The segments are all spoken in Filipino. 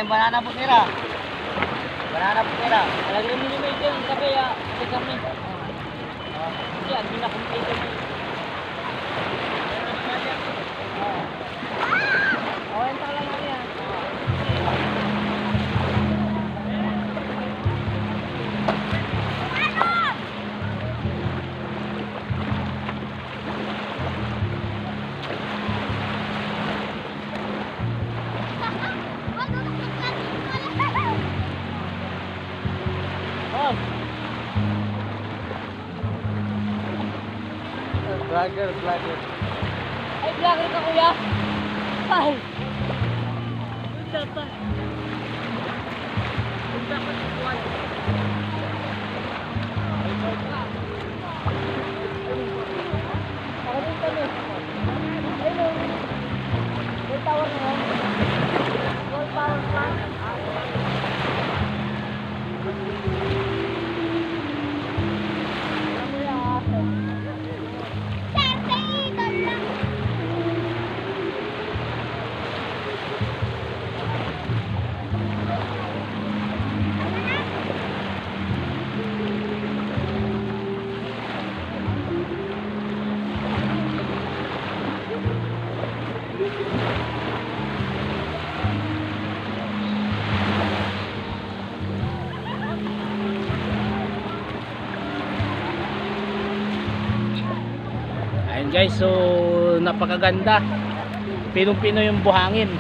banana putira. Banana putira. Lagyan mo naman ito yung kape ya. Ito kami. Yan, binakumpleto mo. Okay, ito lang yan yan. Vlogger, vlogger. Ay, vlogger ka kuya. Ay. Ganda pa. Ganda pa sa kuwan. Pakarin kami. Ayun. May tower na yun. Gold power plant. Ayun guys, so napakaganda. Pinong-pino yung buhangin.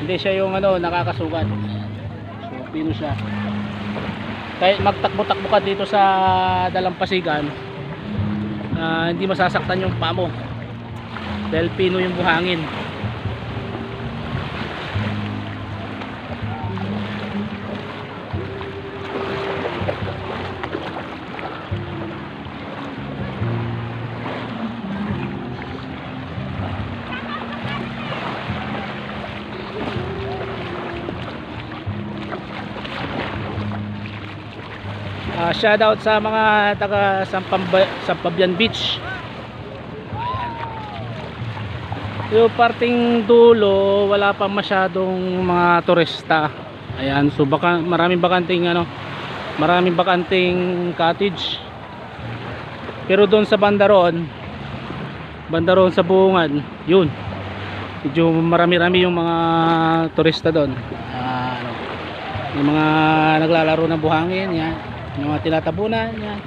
Hindi siya yung ano, nakakasugat. So pino siya. Kahit magtakbo-takbo ka dito sa dalampasigan, hindi masasaktan yung paa mo. Dahil pino yung buhangin. Shout out sa mga taga Sampabian Beach. Ayan. Yung parting dulo wala pa masyadong mga turista. Ayan, so baka maraming bakanting cottage. Pero doon sa bandaron sa Buungan, yun. Medyo marami-rami yung mga turista doon. Yung mga naglalaro ng buhangin, yan. Yung mga tinatabunan, yan.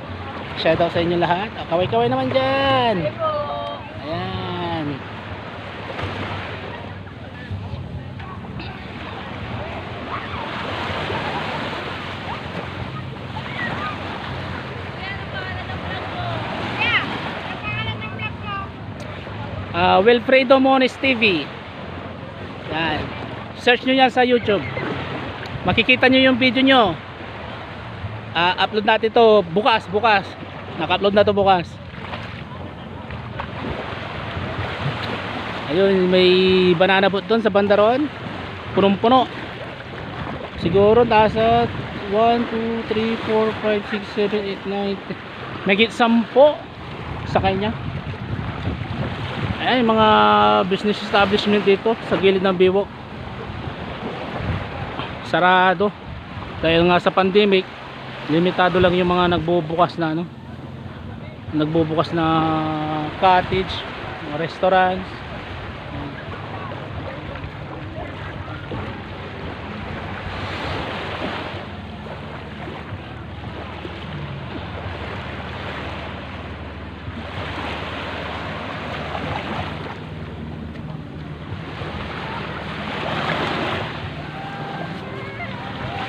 Shoutout sa inyo lahat. Kaway-kaway naman dyan. Ayan. Wilfredo Mones TV. Yan. Search nyo yan sa YouTube. Makikita nyo yung video nyo. Upload natin to bukas. Naka-upload na to bukas. Ayun, may banana boat doon sa bandaron. Punong-puno. Siguro nasa 1, 2, 3, 4, 5, 6, 7, 8, 9 Megit 10 sa kanya. Ayan, mga business establishment dito sa gilid ng Biwok. Sarado. Dahil nga sa pandemic, limitado lang yung mga nagbubukas na cottage, mga restaurants.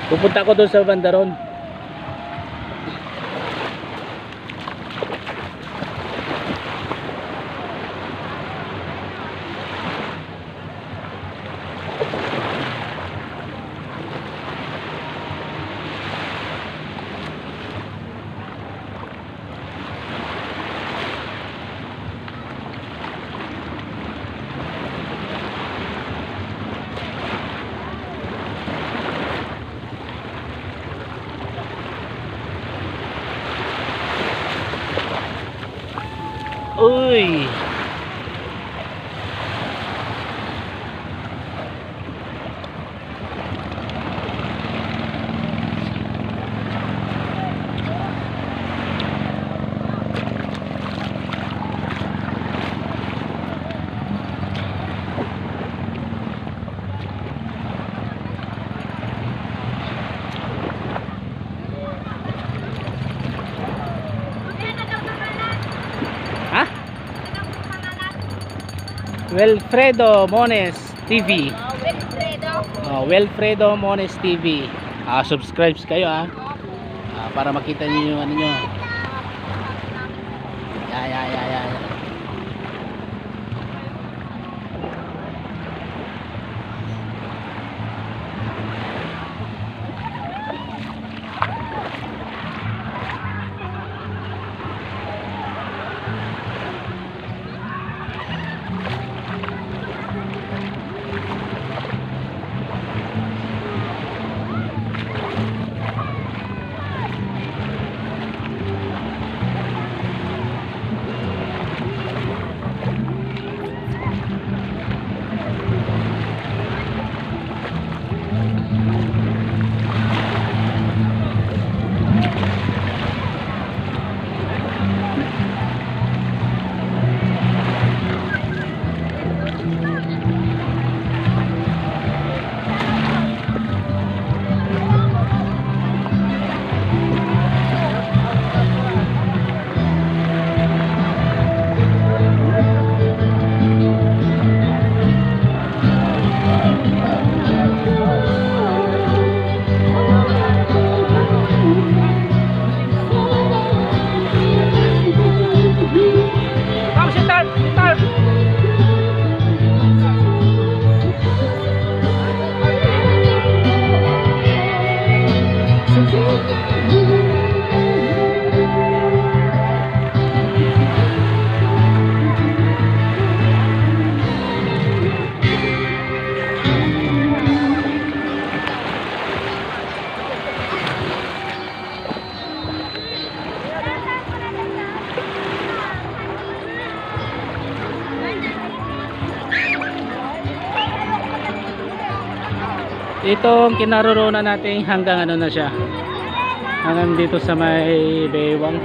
Pupunta ko doon sa bandaron. Uy. Wilfredo Mones TV. Wilfredo. Wilfredo Mones TV. Subscribe kayo para makita niyo yung ano nyo. Ya. Itong kinaroroonan natin hanggang ano na siya, hanggang dito sa may Baywang.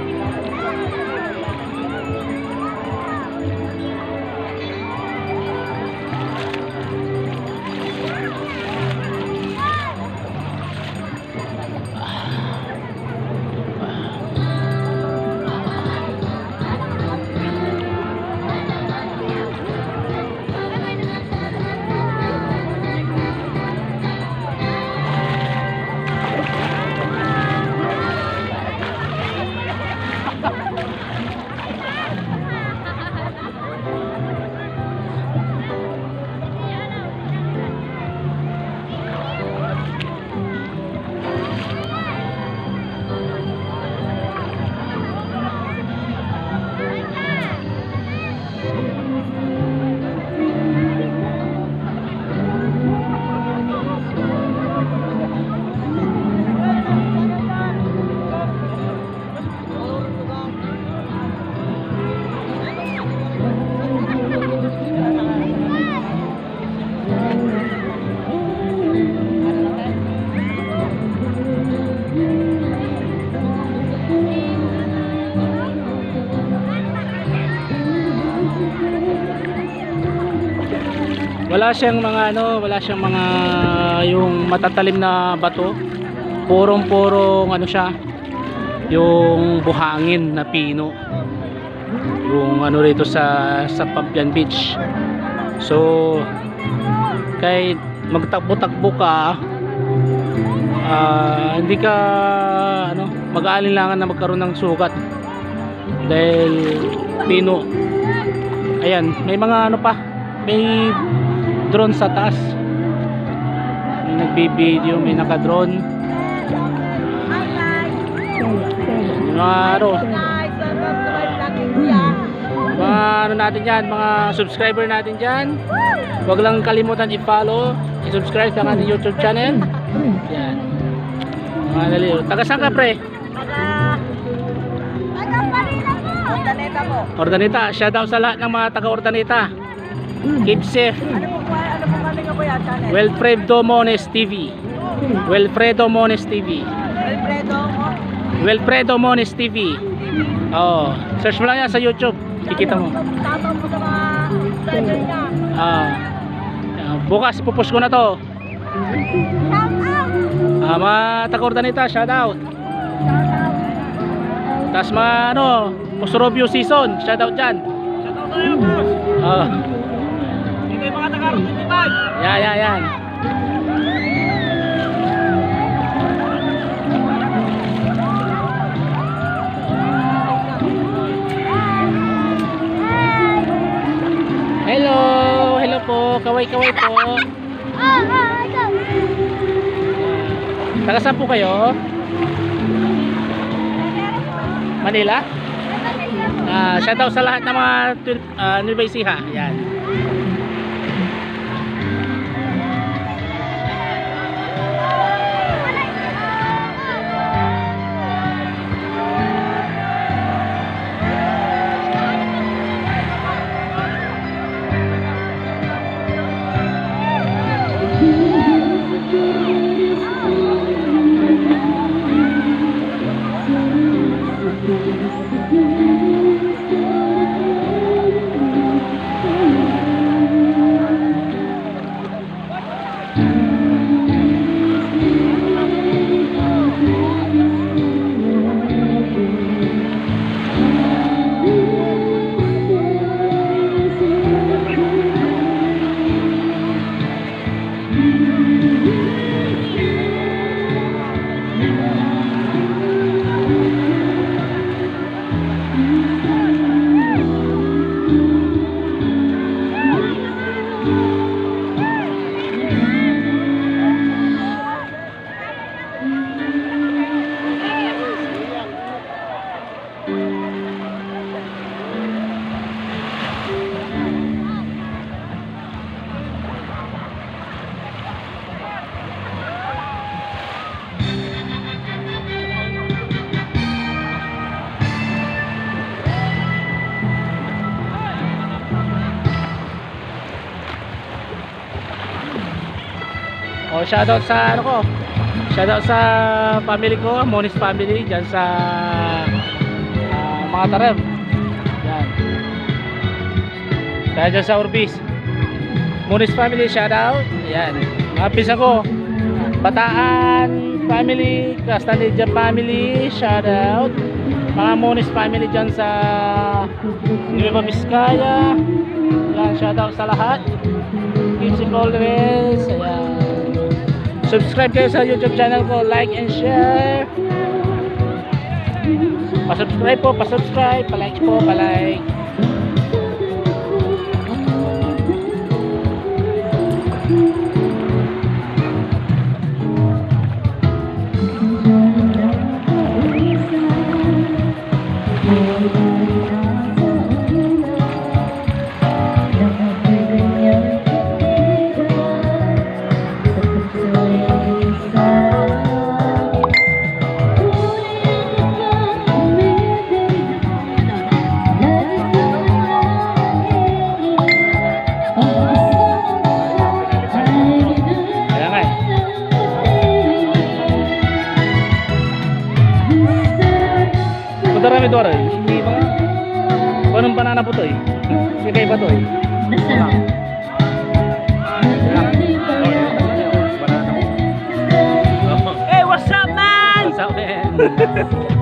Wala siyang mga wala siyang mga yung matatalim na bato. Purong-purong ano siya, yung buhangin na pino. Yung ano rito sa Pampian Beach. So kahit magtakbo-takbo ka, hindi ka mag-aalinlangan na magkaroon ng sugat dahil pino. Ayan, may mga may drone sa taas, may nagbibideo, may naka-drone. Mga natin dyan, mga subscriber natin dyan, huwag lang kalimutan i-follow, i-subscribe sa ating YouTube channel. Yan mga dali. Taga saan ka, pre? Taga Manila po. Ordaneta po. Ordaneta. Shout out sa lahat ng mga taga Ordaneta. Keep safe. Ano po nga po yan channel? Wilfredo Mones TV. Wilfredo Mones TV. Wilfredo Mones TV. Search mo lang yan sa YouTube. Kikita mo. Tama po sa mga subscriber niya. Bukas pupush ko na to. Shout out. Mga taga Ordaneta, shout out. Tas mga Posorobio season, shout out dyan. Yan, yan, yan. Hello, hello po. Kaway-kaway po. Ito. Taga saan po kayo? Manila? Shout out sa lahat ng mga Nueva Ecija. Yan. Oh, shoutout sa ano ko. Shoutout sa family ko, Moniz family diyan sa mga Tareb. Yan. Kaya diyan sa Urbis. Moniz family shoutout. Yan. Mga pisa ko. Bataan family, Castanilla family, shoutout. Mga Moniz family diyan sa Nueva Vizcaya. Yan, shoutout sa lahat. Keep it always. Ayan. Subscribe kayo sa YouTube channel ko, like and share. Pa-subscribe po, pa-subscribe, pa-like po, pa-like. Darami to aray. Hindi ba? Panong banana po to eh. Sige ba to eh? Masarap. Hey, what's up man? What's up man?